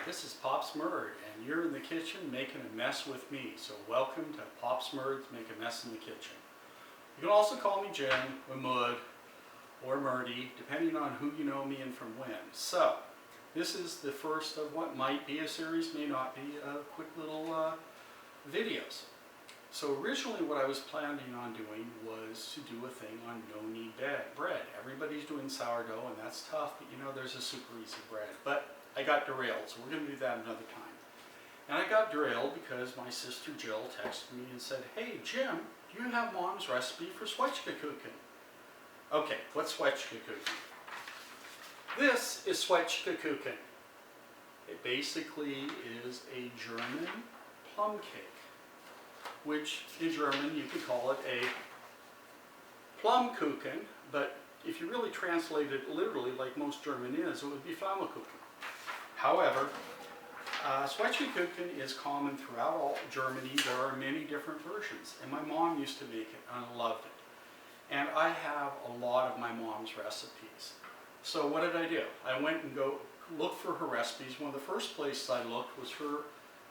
this is PopsMurdy, and you're in the kitchen making a mess with me. So welcome to PopsMurdy's Make a Mess in the Kitchen. You can also call me Jim, or Mud, or Murdy, depending on who you know me and from when. So, this is the first of what might be a series, may not be, quick little videos. So originally what I was planning on doing was to do a thing on no-knead bread. Everybody's doing sourdough and that's tough, but you know there's a super easy bread. But I got derailed, so we're going to do that another time. And I got derailed because my sister Jill texted me and said, "Hey Jim, do you have Mom's recipe for Zwetschekuchen?" Okay, what's Zwetschekuchen? This is Zwetschekuchen. It basically is a German plum cake, which in German you could call it a plum kuchen, but if you really translate it literally like most German is, it would be Flammkuchen. However, Zwetschekuchen is common throughout all Germany. There are many different versions, and my mom used to make it and I loved it. And I have a lot of my mom's recipes. So what did I do? I went and look for her recipes. One of the first places I looked was her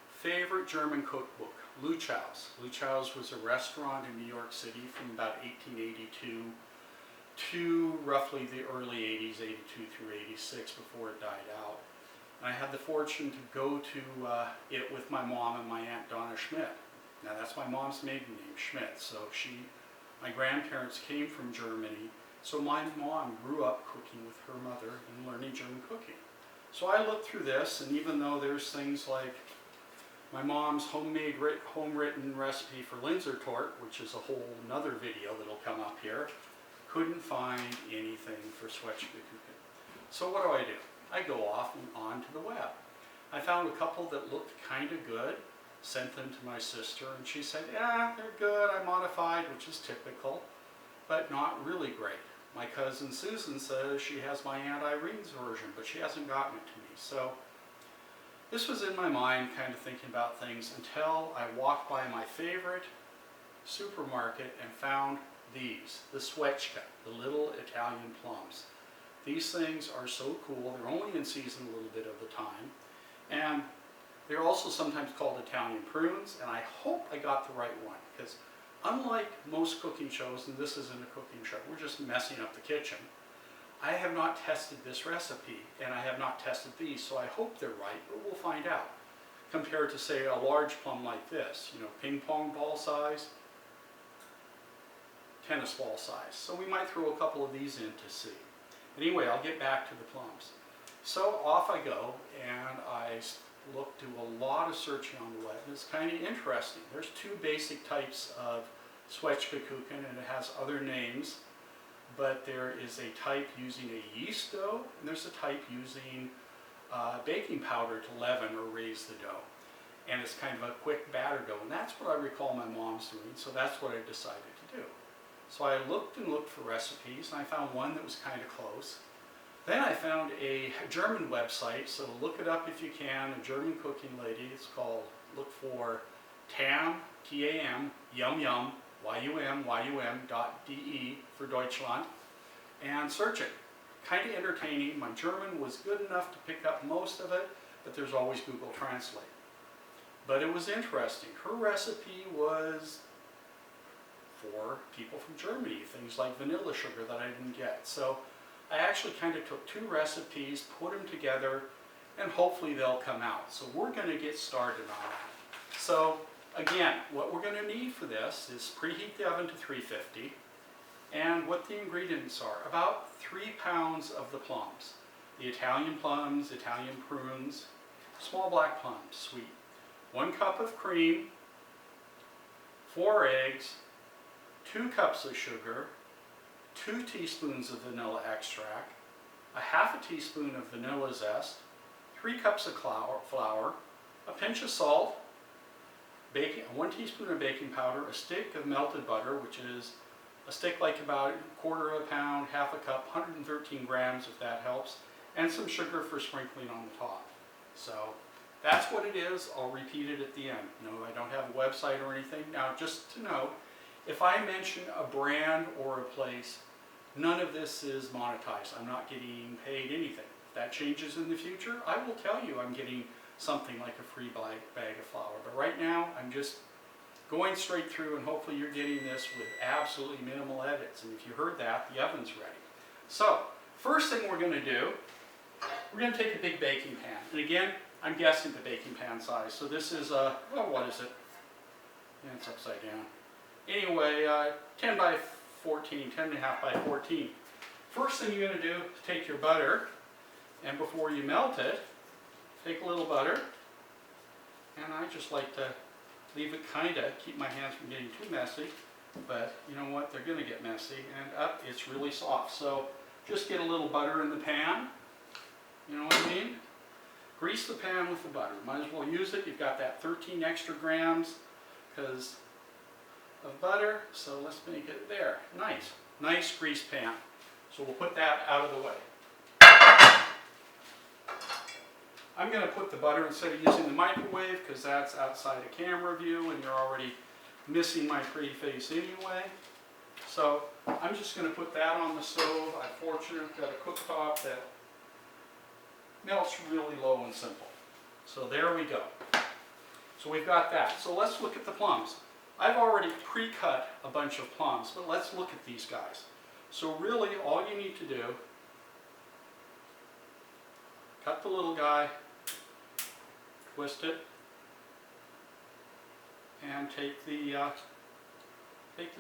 favorite German cookbook, Luchau's. Luchau's was a restaurant in New York City from about 1882 to roughly the early 80s, 82 through 86, before it died out. And I had the fortune to go to it with my mom and my Aunt Donna Schmidt. Now that's my mom's maiden name, Schmidt. So my grandparents came from Germany, so my mom grew up cooking with her mother and learning German cooking. So I looked through this, and even though there's things like my mom's home-written recipe for Linzer Torte, which is a whole another video that'll come up here, couldn't find anything for Zwetschekuchen. So what do? I go off and onto the web. I found a couple that looked kind of good, sent them to my sister, and she said, "Yeah, they're good, I modified," which is typical, but not really great. My cousin Susan says she has my Aunt Irene's version, but she hasn't gotten it to me. So this was in my mind, kind of thinking about things, until I walked by my favorite supermarket and found these, the Zwetschka, the little Italian plums. These things are so cool. They're only in season a little bit of the time. And they're also sometimes called Italian prunes, and I hope I got the right one, because unlike most cooking shows, and this isn't a cooking show, we're just messing up the kitchen, I have not tested this recipe, and I have not tested these, so I hope they're right, but we'll find out. Compared to, say, a large plum like this, you know, ping pong ball size, tennis ball size. So we might throw a couple of these in to see. Anyway, I'll get back to the plums. So off I go, and I look, do a lot of searching on the web, and it's kind of interesting. There's two basic types of Zwetschekuchen, and it has other names, but there is a type using a yeast dough, and there's a type using baking powder to leaven or raise the dough. And it's kind of a quick batter dough, and that's what I recall my mom's doing, so that's what I decided to do. So I looked and looked for recipes, and I found one that was kind of close. Then I found a German website, so look it up if you can, a German cooking lady. It's called, look for TAM, T-A-M, yum yum, yum.de for Deutschland, and search it. Kind of entertaining. My German was good enough to pick up most of it, but there's always Google Translate. But it was interesting. Her recipe was for people from Germany, things like vanilla sugar that I didn't get. So I actually kind of took two recipes, put them together, and hopefully they'll come out. So we're going to get started on that. So again, what we're going to need for this is preheat the oven to 350, and what the ingredients are. About 3 pounds of the plums. The Italian plums, Italian prunes, small black plums, sweet. 1 cup of cream, 4 eggs, 2 cups of sugar, 2 teaspoons of vanilla extract, a half a teaspoon of vanilla zest, 3 cups of flour, a pinch of salt, 1 teaspoon of baking powder, a stick of melted butter, which is a stick like about 1/4 pound, half a cup, 113 grams if that helps, and some sugar for sprinkling on the top. So that's what it is. I'll repeat it at the end. No, I don't have a website or anything. Now, just to note, if I mention a brand or a place, none of this is monetized. I'm not getting paid anything. If that changes in the future, I will tell you I'm getting something like a free bag of flour. But right now, I'm just going straight through, and hopefully you're getting this with absolutely minimal edits. And if you heard that, the oven's ready. So, first thing we're going to do, we're going to take a big baking pan. And again, I'm guessing the baking pan size. So this is a, well, what is it? Yeah, it's upside down. Anyway, 10 by 14, 10 and a half by 14. First thing you're going to do is take your butter, and before you melt it, take a little butter, and I just like to leave it kind of, keep my hands from getting too messy, but you know what, they're going to get messy, and up, it's really soft. So just get a little butter in the pan, you know what I mean? Grease the pan with the butter. Might as well use it. You've got that 13 extra grams because of butter, so let's make it there. Nice, nice greased pan. So we'll put that out of the way. I'm going to put the butter instead of using the microwave because that's outside of camera view and you're already missing my pretty face anyway. So I'm just going to put that on the stove. I'm fortunate I've got a cooktop that melts really low and simple. So there we go. So we've got that. So let's look at the plums. I've already pre-cut a bunch of plums, but let's look at these guys. So really all you need to do, cut the little guy, twist it, and take the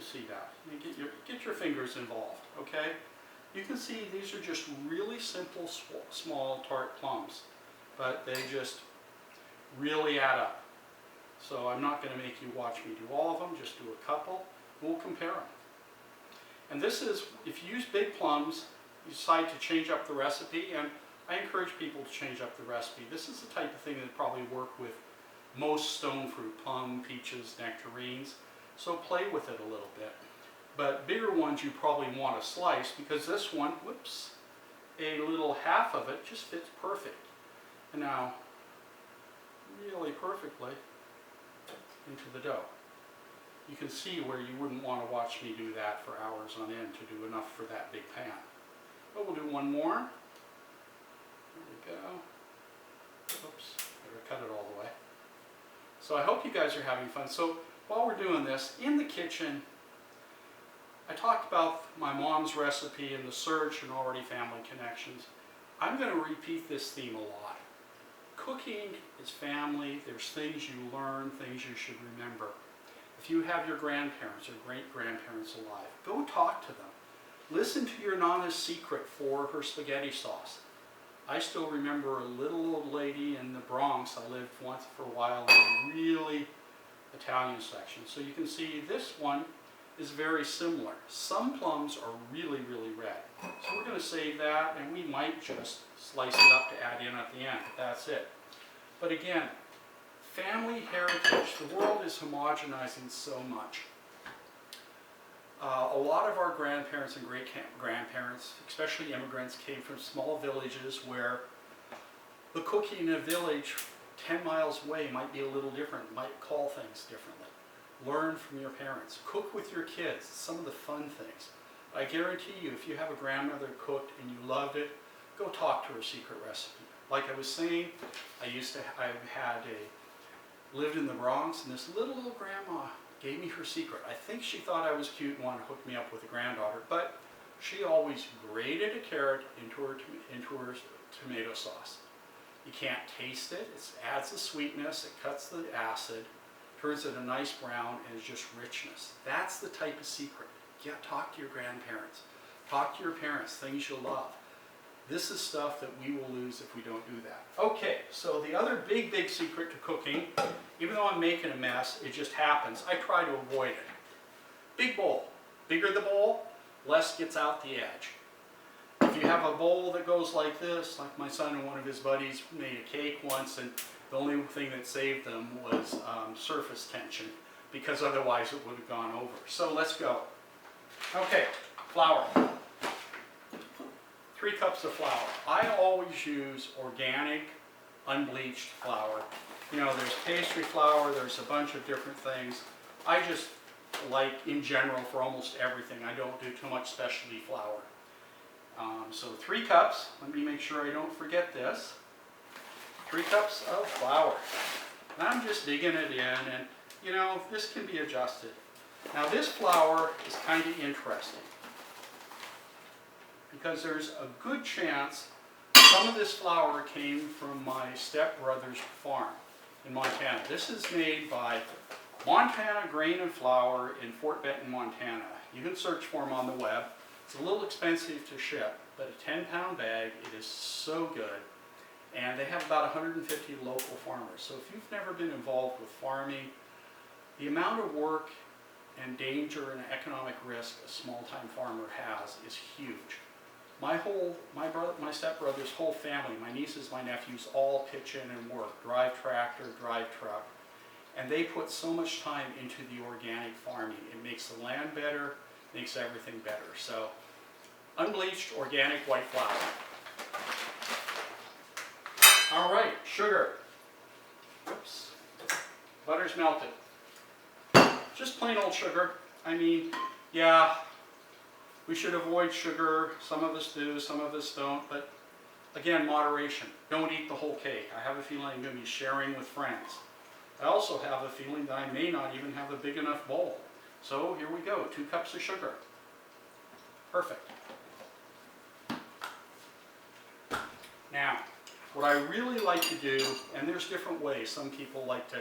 seed out. And get your fingers involved, okay? You can see these are just really simple, small tart plums, but they just really add up. So I'm not going to make you watch me do all of them, just do a couple. We'll compare them. And this is, if you use big plums, you decide to change up the recipe, and I encourage people to change up the recipe. This is the type of thing that probably work with most stone fruit, plum, peaches, nectarines. So play with it a little bit. But bigger ones you probably want to slice because this one, whoops, a little half of it just fits perfect. And now, really perfectly into the dough. You can see where you wouldn't want to watch me do that for hours on end to do enough for that big pan. But we'll do one more. There we go. Oops, better cut it all the way. So I hope you guys are having fun. So while we're doing this, in the kitchen, I talked about my mom's recipe and the search and already family connections. I'm going to repeat this theme a lot. Cooking is family. There's things you learn, things you should remember. If you have your grandparents or great-grandparents alive, go talk to them. Listen to your Nana's secret for her spaghetti sauce. I still remember a little old lady in the Bronx. I lived once for a while in a really Italian section. So you can see this one is very similar. Some plums are really, really red. So we're going to save that, and we might just slice it up to add in at the end. That's it. But again, family heritage. The world is homogenizing so much. A lot of our grandparents and great-grandparents, especially immigrants, came from small villages where the cooking in a village 10 miles away might be a little different, might call things differently. Learn from your parents. Cook with your kids. Some of the fun things. I guarantee you, if you have a grandmother who cooked and you loved it, go talk to her secret recipe. Like I was saying, lived in the Bronx, and this little old grandma gave me her secret. I think she thought I was cute and wanted to hook me up with a granddaughter, but she always grated a carrot into her tomato sauce. You can't taste it. It adds the sweetness. It cuts the acid, turns it a nice brown, and it's just richness. That's the type of secret. Talk to your grandparents. Talk to your parents, things you love. This is stuff that we will lose if we don't do that. Okay, so the other big, big secret to cooking, even though I'm making a mess, it just happens, I try to avoid it. Big bowl. Bigger the bowl, less gets out the edge. If you have a bowl that goes like this, like my son and one of his buddies made a cake once, and the only thing that saved them was surface tension, because otherwise it would have gone over. So let's go. Okay, flour. 3 cups of flour. I always use organic, unbleached flour. You know, there's pastry flour, there's a bunch of different things. I just like, in general, for almost everything, I don't do too much specialty flour. So 3 cups, let me make sure I don't forget this. 3 cups of flour. And I'm just digging it in, and you know, this can be adjusted. Now this flour is kind of interesting because there's a good chance some of this flour came from my stepbrother's farm in Montana. This is made by Montana Grain and Flour in Fort Benton, Montana. You can search for them on the web. It's a little expensive to ship, but a 10-pound bag, it is so good. And they have about 150 local farmers. So if you've never been involved with farming, the amount of work and danger and economic risk a small-time farmer has is huge. My stepbrother's whole family, my nieces, my nephews, all pitch in and work, drive tractor, drive truck, and they put so much time into the organic farming. It makes the land better, makes everything better. So, unbleached organic white flour. All right, sugar. Oops. Butter's melted. Just plain old sugar. I mean, yeah, we should avoid sugar. Some of us do, some of us don't. But again, moderation. Don't eat the whole cake. I have a feeling I'm going to be sharing with friends. I also have a feeling that I may not even have a big enough bowl. So here we go, 2 cups of sugar. Perfect. Now, what I really like to do, and there's different ways. Some people like to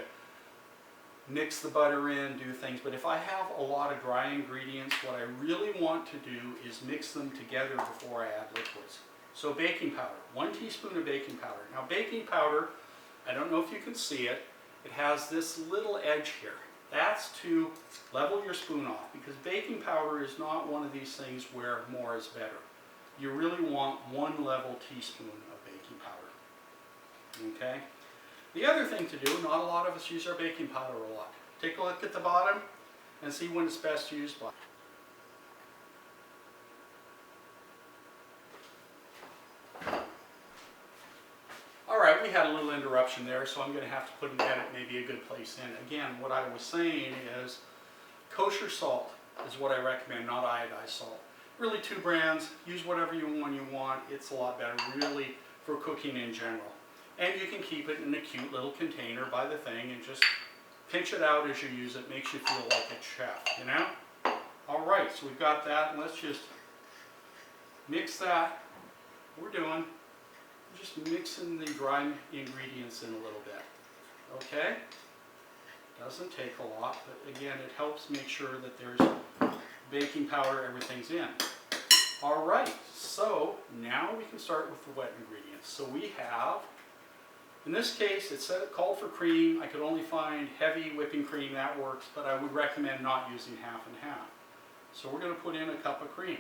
mix the butter in, do things, but if I have a lot of dry ingredients, what I really want to do is mix them together before I add liquids. So baking powder, 1 teaspoon of baking powder. Now baking powder, I don't know if you can see it, it has this little edge here. That's to level your spoon off, because baking powder is not one of these things where more is better. You really want 1 level teaspoon of baking powder. Okay? The other thing to do, not a lot of us use our baking powder a lot. Take a look at the bottom and see when it's best used by. Alright, we had a little interruption there, so I'm going to have to put an edit, maybe a good place in. Again, what I was saying is kosher salt is what I recommend, not iodized salt. Really 2 brands, use whatever you want, it's a lot better really for cooking in general. And you can keep it in a cute little container by the thing and just pinch it out as you use it, makes you feel like a chef, you know? Alright, so we've got that, let's just mix that. We're just mixing the dry ingredients in a little bit, okay? Doesn't take a lot, but again, it helps make sure that there's baking powder, everything's in. Alright, so now we can start with the wet ingredients. So we have, in this case, it said it called for cream. I could only find heavy whipping cream, that works, but I would recommend not using half and half. So we're going to put in a cup of cream.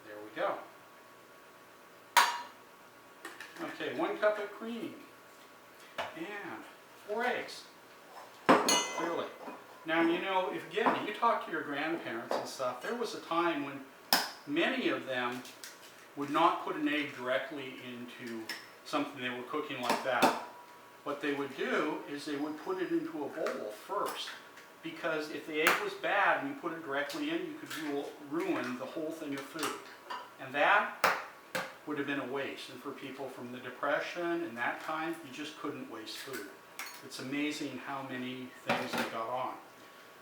There we go. Okay, 1 cup of cream. And 4 eggs. Clearly. Now, you know, if again, you talk to your grandparents and stuff, there was a time when many of them would not put an egg directly into something they were cooking like that. What they would do is they would put it into a bowl first, because if the egg was bad and you put it directly in, you could ruin the whole thing of food. And that would have been a waste. And for people from the Depression and that time, you just couldn't waste food. It's amazing how many things they got on.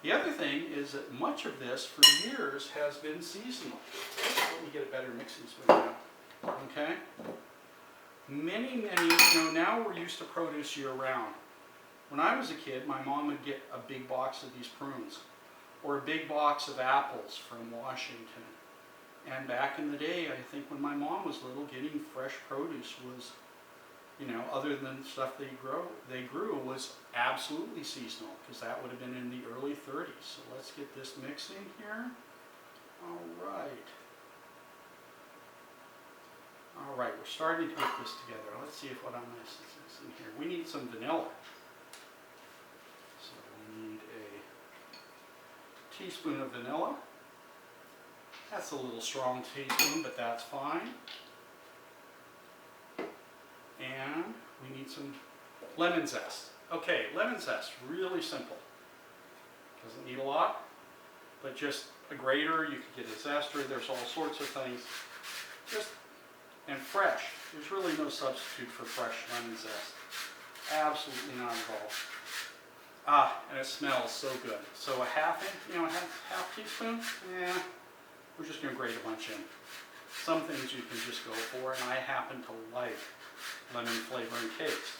The other thing is that much of this for years has been seasonal. Let me get a better mixing spoon now. Okay? Many, you know, now we're used to produce year-round. When I was a kid, my mom would get a big box of these prunes, or a big box of apples from Washington. And back in the day, I think when my mom was little, getting fresh produce was, you know, other than stuff they grew was absolutely seasonal, because that would have been in the early 30s. So let's get this mixing here. All right. All right, we're starting to get this together. Let's see if what I'm missing here. We need some vanilla. So we need a teaspoon of vanilla. That's a little strong teaspoon, but that's fine. And we need some lemon zest. Okay, lemon zest, really simple. Doesn't need a lot, but just a grater, you could get a zester, there's all sorts of things. And fresh. There's really no substitute for fresh lemon zest. Absolutely not at all. Ah, and it smells so good. So a half teaspoon, yeah, we're just going to grate a bunch in. Some things you can just go for, and I happen to like lemon flavoring cakes.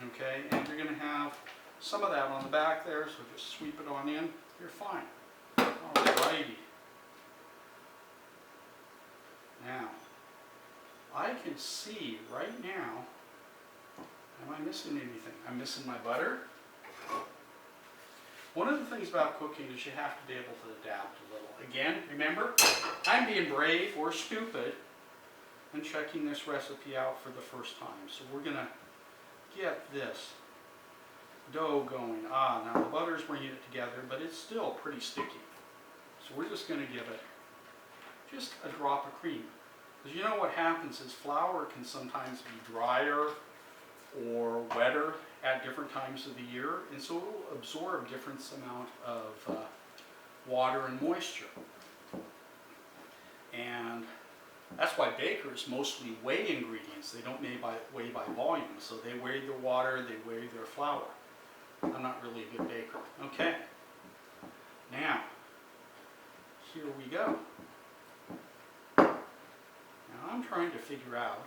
Okay, and you're going to have some of that on the back there, so just sweep it on in. You're fine. Alrighty. Now, I can see right now, am I missing anything? I'm missing my butter. One of the things about cooking is you have to be able to adapt a little. Again, remember, I'm being brave or stupid and checking this recipe out for the first time. So we're going to get this dough going. Now the butter's bringing it together, but it's still pretty sticky. So we're just going to give it just a drop of cream. Because you know what happens is flour can sometimes be drier or wetter at different times of the year, and so it will absorb different amount of water and moisture. And that's why bakers mostly weigh ingredients. They don't weigh by volume, so they weigh their water, they weigh their flour. I'm not really a good baker. Okay, now, here we go. Now I'm trying to figure out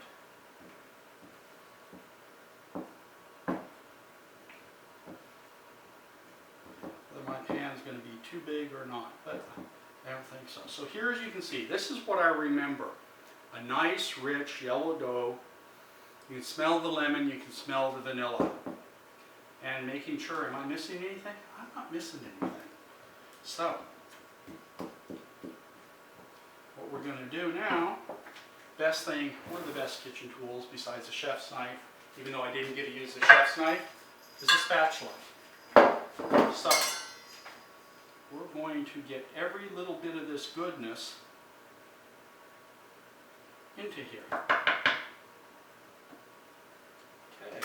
whether my pan's going to be too big or not, but I don't think so. So here, as you can see, this is what I remember. A nice, rich, yellow dough. You can smell the lemon, you can smell the vanilla. And making sure, am I missing anything? I'm not missing anything. So, what we're going to do now, best thing, one of the best kitchen tools besides a chef's knife, even though I didn't get to use the chef's knife, is a spatula. So, we're going to get every little bit of this goodness into here. Okay,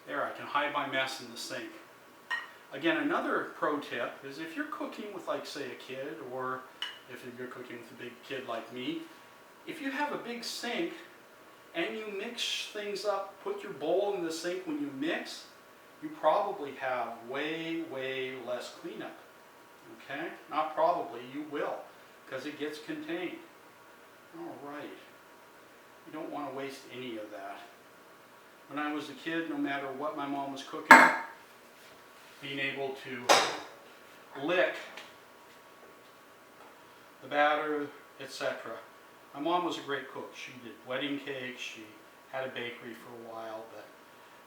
there, I can hide my mess in the sink. Again, another pro tip is if you're cooking with, like, say, a kid, or if you're cooking with a big kid like me, if you have a big sink and you mix things up, put your bowl in the sink when you mix, you probably have way, way less cleanup. Okay? Not probably, you will, because it gets contained. All right. You don't want to waste any of that. When I was a kid, no matter what my mom was cooking, being able to lick the batter, etc. My mom was a great cook. She did wedding cakes, she had a bakery for a while, but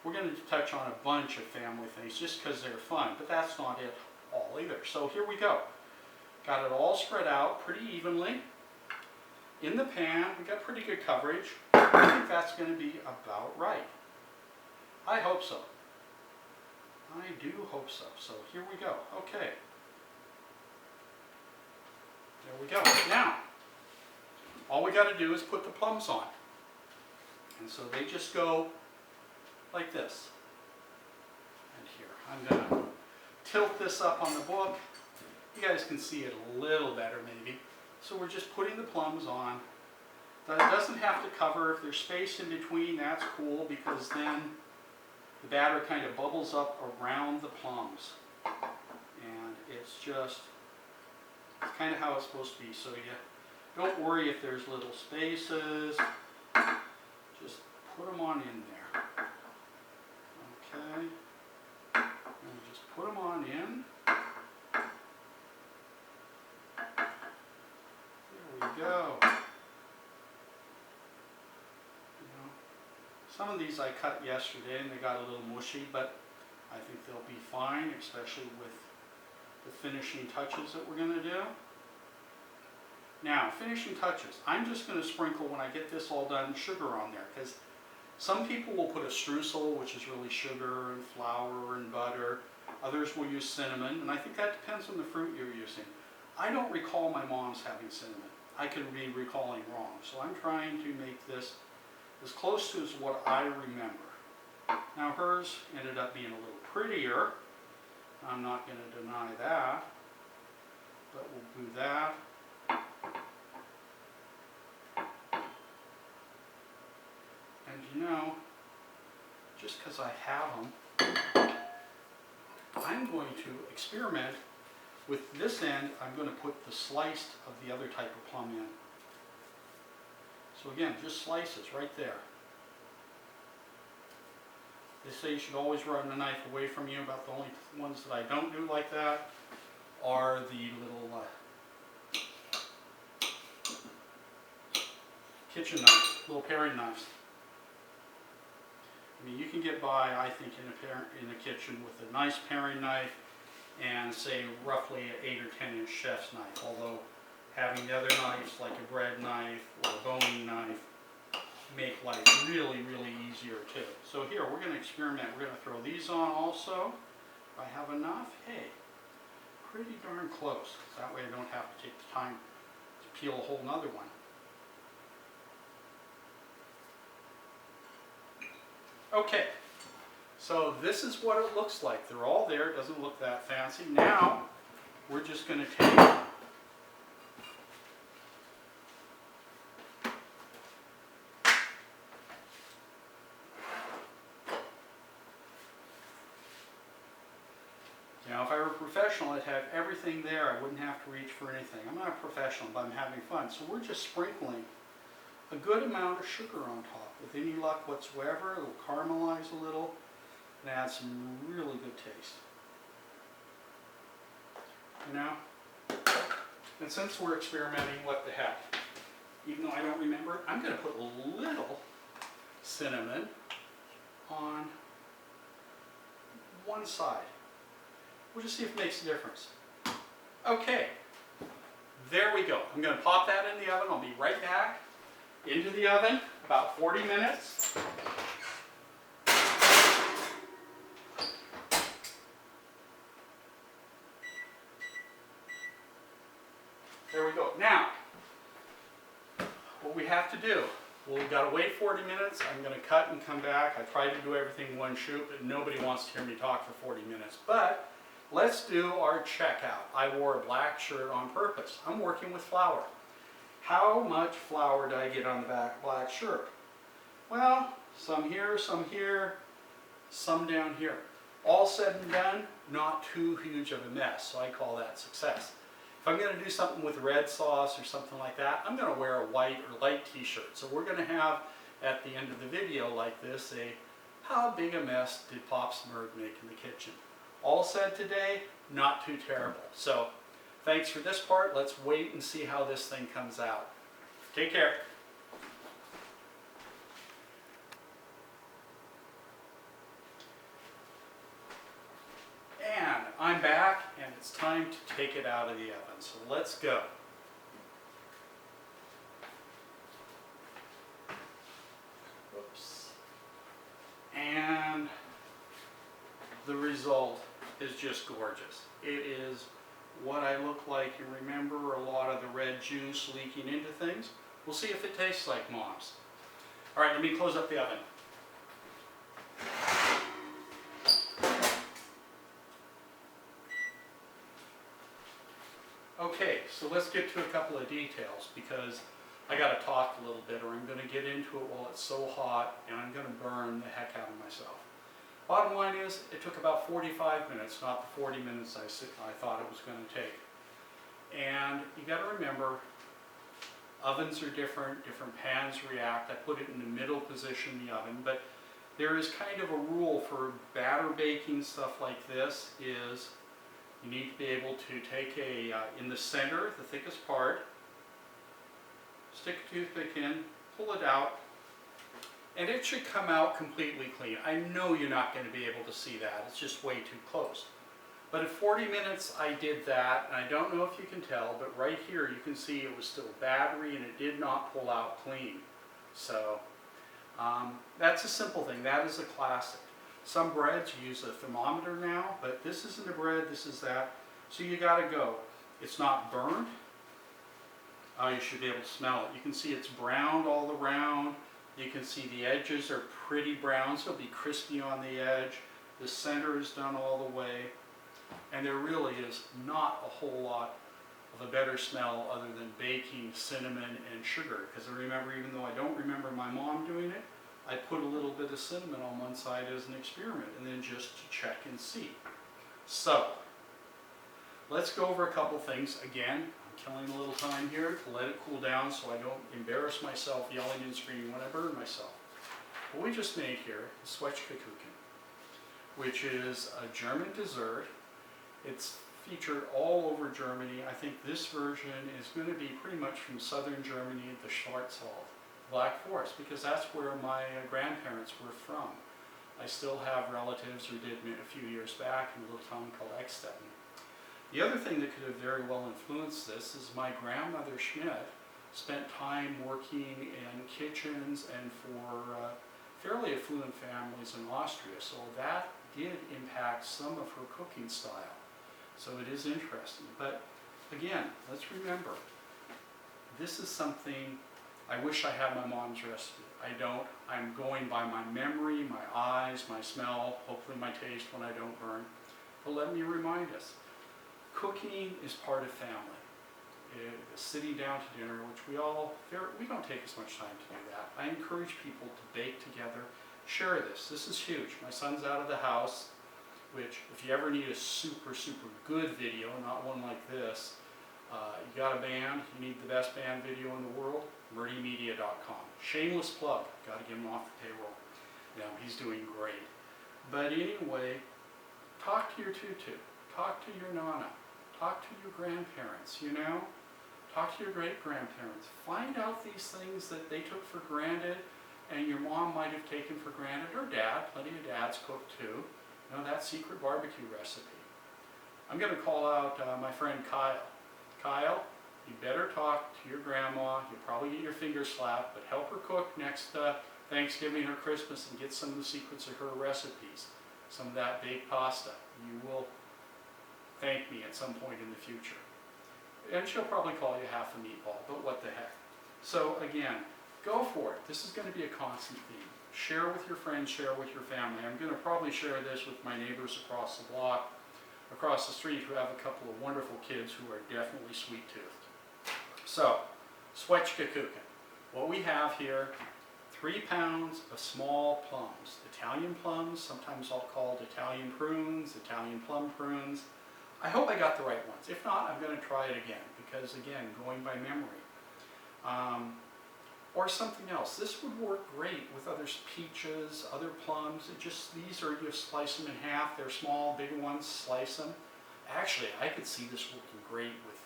we're going to touch on a bunch of family things just because they're fun, but that's not it all either. So here we go. Got it all spread out pretty evenly. In the pan, we got pretty good coverage. I think that's going to be about right. I hope so. I do hope so. So here we go. Okay. There we go. Now, all we got to do is put the plums on. And so they just go like this. And here, I'm going to tilt this up on the book. You guys can see it a little better maybe. So we're just putting the plums on. That doesn't have to cover. If there's space in between, that's cool, because then the batter kind of bubbles up around the plums. And it's kind of how it's supposed to be. So you don't worry if there's little spaces. Just put them on in there. Okay. And just put them on in. There we go. Some of these I cut yesterday and they got a little mushy, but I think they'll be fine, especially with the finishing touches that we're going to do. Now, finishing touches. I'm just going to sprinkle, when I get this all done, sugar on there, because some people will put a streusel, which is really sugar and flour and butter. Others will use cinnamon, and I think that depends on the fruit you're using. I don't recall my mom's having cinnamon. I could be recalling wrong, so I'm trying to make this as close to as what I remember. Now hers ended up being a little prettier. I'm not going to deny that, but we'll do that. just because I have them, I'm going to experiment with this end. I'm going to put the sliced of the other type of plum in. So again, just slices right there. They say you should always run the knife away from you. About the only ones that I don't do like that are the little kitchen knives, little paring knives. I mean, you can get by, I think, in a kitchen with a nice paring knife and say roughly an 8 or 10 inch chef's knife. Although having the other knives like a bread knife or a boning knife make life really, really easier too. So here, we're going to experiment. We're going to throw these on also. If I have enough, hey, pretty darn close. That way I don't have to take the time to peel a whole nother one. Okay, so this is what it looks like. They're all there. It doesn't look that fancy. Now, we're just going to take now, if I were a professional, I'd have everything there. I wouldn't have to reach for anything. I'm not a professional, but I'm having fun. So we're just sprinkling a good amount of sugar on top. With any luck whatsoever, it'll caramelize a little and add some really good taste. You know? And since we're experimenting, what the heck? Even though I don't remember it, I'm going to put a little cinnamon on one side. We'll just see if it makes a difference. Okay, there we go. I'm going to pop that in the oven. I'll be right back. Into the oven, about 40 minutes. There we go. Now, what we have to do, well, we've got to wait 40 minutes. I'm going to cut and come back. I try to do everything in one shoot, but nobody wants to hear me talk for 40 minutes. But let's do our checkout. I wore a black shirt on purpose. I'm working with flour. How much flour did I get on the back black shirt? Well, some here, some down here. All said and done, not too huge of a mess, so I call that success. If I'm going to do something with red sauce or something like that, I'm going to wear a white or light t-shirt. So we're going to have, at the end of the video like this, how big a mess did PopsMurdy make in the kitchen? All said today, not too terrible. So, thanks for this part. Let's wait and see how this thing comes out. Take care. And I'm back, and it's time to take it out of the oven. So let's go. Oops. And the result is just gorgeous. It is what I look like. You remember a lot of the red juice leaking into things? We'll see if it tastes like Mom's. All right, let me close up the oven. Okay, so let's get to a couple of details because I got to talk a little bit or I'm going to get into it while it's so hot and I'm going to burn the heck out of myself. Bottom line is, it took about 45 minutes, not the 40 minutes I thought it was going to take. And you got to remember, ovens are different pans react. I put it in the middle position in the oven, but there is kind of a rule for batter baking stuff like this is you need to be able to take in the center, the thickest part, stick a toothpick in, pull it out, and it should come out completely clean. I know you're not going to be able to see that. It's just way too close. But at 40 minutes I did that, and I don't know if you can tell, but right here you can see it was still battery and it did not pull out clean. So that's a simple thing. That is a classic. Some breads use a thermometer now, but this isn't a bread, this is that. So you got to go. It's not burned. You should be able to smell it. You can see it's browned all around. You can see the edges are pretty brown, so it'll be crispy on the edge. The center is done all the way. And there really is not a whole lot of a better smell other than baking cinnamon and sugar. Because I remember, even though I don't remember my mom doing it, I put a little bit of cinnamon on one side as an experiment, and then just to check and see. So, let's go over a couple things. Again, I'm killing a little time here to let it cool down so I don't embarrass myself yelling and screaming when I burn myself. What we just made here is Zwetschekuchen, which is a German dessert. It's featured all over Germany. I think this version is going to be pretty much from southern Germany, the Schwarzwald, Black Forest, because that's where my grandparents were from. I still have relatives who did a few years back in a little town called Eichstätten. The other thing that could have very well influenced this is my grandmother Schmidt spent time working in kitchens and for fairly affluent families in Austria, so that did impact some of her cooking style. So it is interesting. But again, let's remember, this is something, I wish I had my mom's recipe. I don't. I'm going by my memory, my eyes, my smell, hopefully my taste when I don't burn. But let me remind us, cooking is part of family. Sitting down to dinner, which we don't take as much time to do that. I encourage people to bake together, share this. This is huge. My son's out of the house, which if you ever need a super good video, not one like this, you got a band, you need the best band video in the world, murdymedia.com. Shameless plug, got to get him off the payroll. He's doing great. But anyway, talk to your tutu, talk to your nana, talk to your grandparents, talk to your great-grandparents. Find out these things that they took for granted and your mom might have taken for granted, or dad, plenty of dads cook too. That secret barbecue recipe. I'm going to call out my friend Kyle. Kyle, you better talk to your grandma. You'll probably get your fingers slapped, but help her cook next Thanksgiving or Christmas and get some of the secrets of her recipes. Some of that baked pasta. You will thank me at some point in the future. And she'll probably call you half a meatball, but what the heck. So again, go for it. This is going to be a constant theme. Share with your friends, share with your family. I'm going to probably share this with my neighbors across the block, across the street, who have a couple of wonderful kids who are definitely sweet-toothed. So, Zwetschekuchen. What we have here, 3 pounds of small plums. Italian plums, sometimes all called Italian prunes, Italian plum prunes. I hope I got the right ones. If not, I'm going to try it again, because again, going by memory. Or something else. This would work great with other peaches, other plums. These are, you slice them in half. They're small, big ones, slice them. Actually, I could see this working great with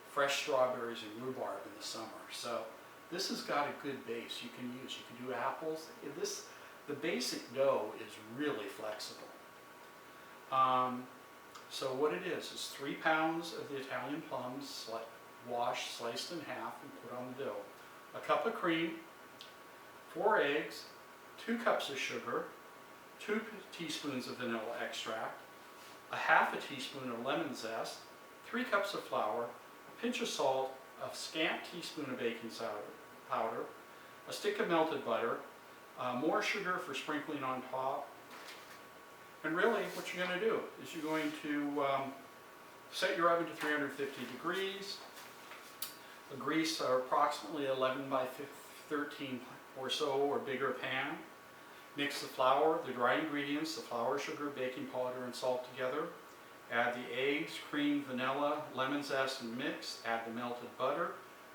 fresh strawberries and rhubarb in the summer. So this has got a good base you can use. You can do apples. The basic dough is really flexible. So what it is 3 pounds of the Italian plums, washed, sliced in half, and put on the dough. A cup of cream, 4 eggs, 2 cups of sugar, 2 teaspoons of vanilla extract, a half a teaspoon of lemon zest, 3 cups of flour, a pinch of salt, a scant teaspoon of baking powder, a stick of melted butter, more sugar for sprinkling on top. And really what you're going to do is you're going to set your oven to 350 degrees. The grease are approximately 11 by 13 or so, or bigger pan. Mix the flour, the dry ingredients, the flour, sugar, baking powder, and salt together. Add the eggs, cream, vanilla, lemon zest, and mix. Add the melted butter.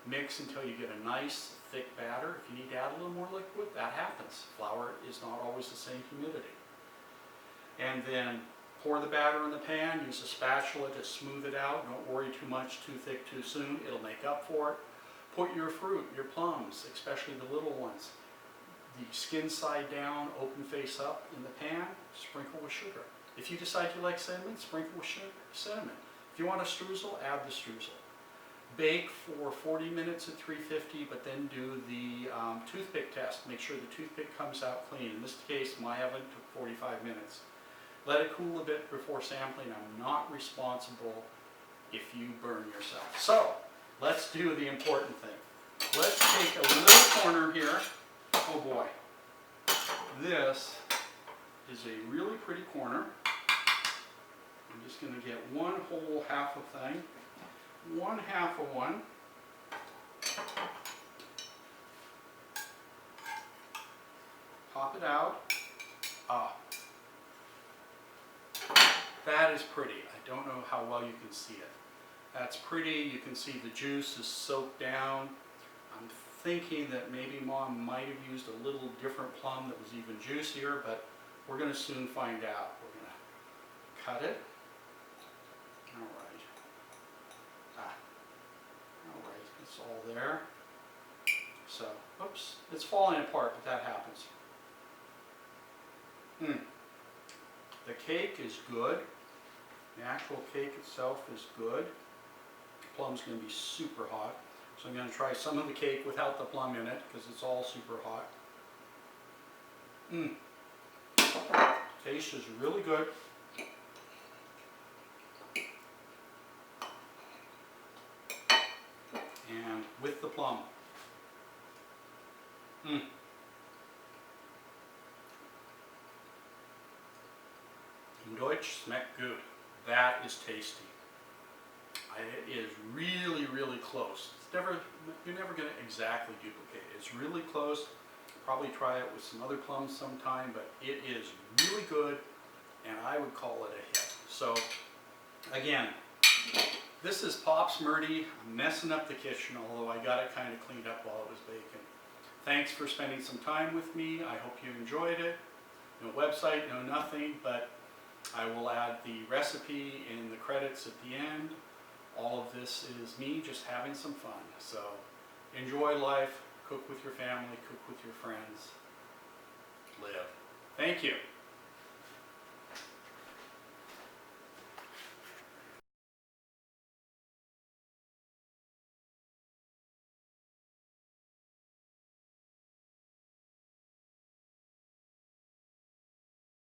Mix until you get a nice thick batter. If you need to add a little more liquid, that happens. Flour is not always the same humidity. And then pour the batter in the pan, use a spatula to smooth it out. Don't worry too much, too thick, too soon. It'll make up for it. Put your fruit, your plums, especially the little ones, the skin side down, open face up in the pan, sprinkle with sugar. If you decide you like cinnamon, sprinkle with cinnamon. If you want a streusel, add the streusel. Bake for 40 minutes at 350, but then do the toothpick test. Make sure the toothpick comes out clean. In this case, my oven took 45 minutes. Let it cool a bit before sampling. I'm not responsible if you burn yourself. So, let's do the important thing. Let's take a little corner here. Oh boy. This is a really pretty corner. I'm just going to get one whole half of thing. 1/2 of one. pop it out. Ah, that is pretty. I don't know how well you can see it. That's pretty. You can see the juice is soaked down. I'm thinking that maybe Mom might have used a little different plum that was even juicier, but we're going to soon find out. We're going to cut it. All right. All right, it's all there. So, oops, it's falling apart, but that happens. The cake is good. The actual cake itself is good. The plum's going to be super hot. So I'm going to try some of the cake without the plum in it because it's all super hot. Taste is really good. And with the plum. In Deutsch schmeckt gut. That is tasty. It is really, really close. You're never going to exactly duplicate it. It's really close. Probably try it with some other plums sometime, but it is really good, and I would call it a hit. So, again, this is PopsMurdy. I'm messing up the kitchen, although I got it kind of cleaned up while it was baking. Thanks for spending some time with me. I hope you enjoyed it. No website, no nothing, but I will add the recipe in the credits at the end. All of this is me just having some fun. So enjoy life, cook with your family, cook with your friends, live. Thank you.